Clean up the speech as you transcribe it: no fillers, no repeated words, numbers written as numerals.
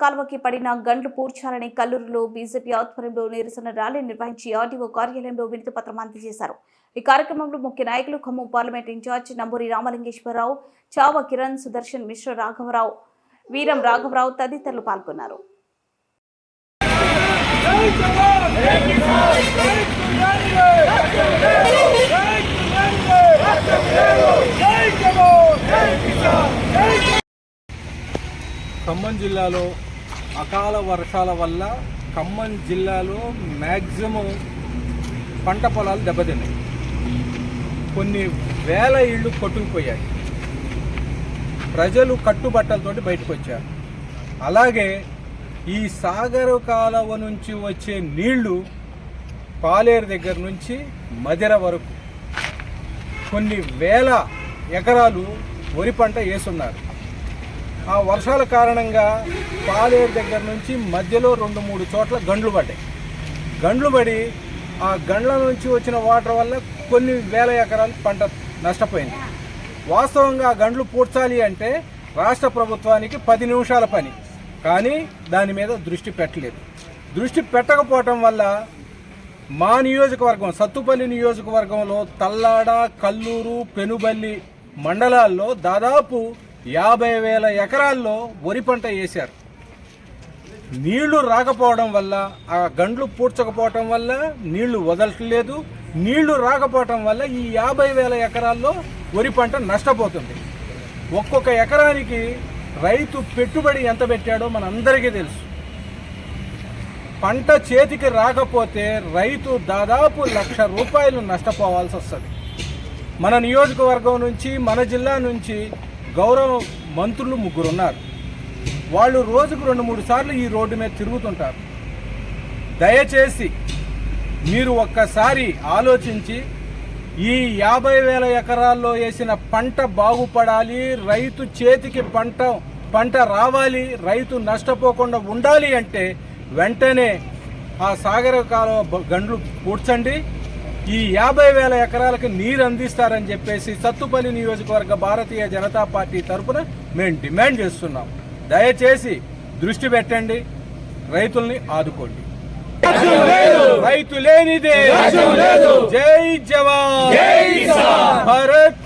కాలువకి పడిన గండ్లు పూడ్చాలని కల్లూరులో బీజేపీ ఆధ్వర్యంలో నిరసన ర్యాలీ నిర్వహించి ఆర్డీఓ కార్యాలయంలో వినతి పత్రం అందజేశారు. ఈ కార్యక్రమంలో ముఖ్య నాయకులు ఖమ్మం పార్లమెంట్ ఇన్ఛార్జ్ నంబూరి రామలింగేశ్వరరావు, చావ కిరణ్, సుదర్శన్ మిశ్ర, రాఘవరావు, వీరం రాఘవరావు తదితరులు పాల్గొన్నారు. ఖమ్మం జిల్లాలో అకాల వర్షాల వల్ల ఖమ్మం జిల్లాలో మ్యాక్సిమం పంట పొలాలు దెబ్బతిన్నాయి. కొన్ని వేల ఇళ్ళు కొట్టుకుపోయాయి. ప్రజలు కట్టుబట్టలతోటి బయటకు వచ్చారు. అలాగే ఈ సాగర కాలువ నుంచి వచ్చే నీళ్లు పాలేరు దగ్గర నుంచి మదిర వరకు కొన్ని వేల ఎకరాలు వరి పంట వేసున్నారు. ఆ వర్షాల కారణంగా పాలేరు దగ్గర నుంచి మధ్యలో 2-3 చోట్ల గండ్లు పడ్డాయి. గండ్లు పడి ఆ గండ్ల నుంచి వచ్చిన వాటర్ వల్ల కొన్ని వేల ఎకరాలు పంట నష్టపోయింది. వాస్తవంగా ఆ గండ్లు పూడ్చాలి అంటే రాష్ట్ర ప్రభుత్వానికి 10 నిమిషాల పని, కానీ దాని మీద దృష్టి పెట్టలేదు. దృష్టి పెట్టకపోవటం వల్ల మా నియోజకవర్గం సత్తుపల్లి నియోజకవర్గంలో తల్లాడ, కల్లూరు, పెనుబల్లి మండలాల్లో దాదాపు 50,000 ఎకరాల్లో వరి పంట వేశారు. నీళ్లు రాకపోవడం వల్ల, ఆ గండ్లు పూడ్చకపోవటం వల్ల నీళ్లు వదలట్లేదు. నీళ్లు రాకపోవటం వల్ల ఈ 50,000 ఎకరాల్లో వరి పంట నష్టపోతుంది. ఒక్కొక్క ఎకరానికి రైతు పెట్టుబడి ఎంత పెట్టాడో మనందరికీ తెలుసు. పంట చేతికి రాకపోతే రైతు దాదాపు ₹1,00,000 నష్టపోవాల్సి వస్తుంది. మన నియోజకవర్గం నుంచి, మన జిల్లా నుంచి గౌరవ మంత్రులు 3 ఉన్నారు. వాళ్ళు రోజుకు 2-3 సార్లు ఈ రోడ్డు మీద తిరుగుతుంటారు. దయచేసి మీరు ఒక్కసారి ఆలోచించి ఈ 50,000 ఎకరాల్లో వేసిన పంట బాగుపడాలి, రైతు చేతికి పంట రావాలి, రైతు నష్టపోకుండా ఉండాలి అంటే వెంటనే ఆ సాగర కాలువ గండ్లు పూడ్చండి. ఈ 50,000 ఎకరాలకు నీరు అందిస్తారని చెప్పేసి సత్తుపల్లి నియోజకవర్గ భారతీయ జనతా పార్టీ తరఫున మేము డిమాండ్ చేస్తున్నాం. దయచేసి దృష్టి పెట్టండి, రైతుల్ని ఆదుకోండి. రైతు లేనిదే జై జవాన్, భారత్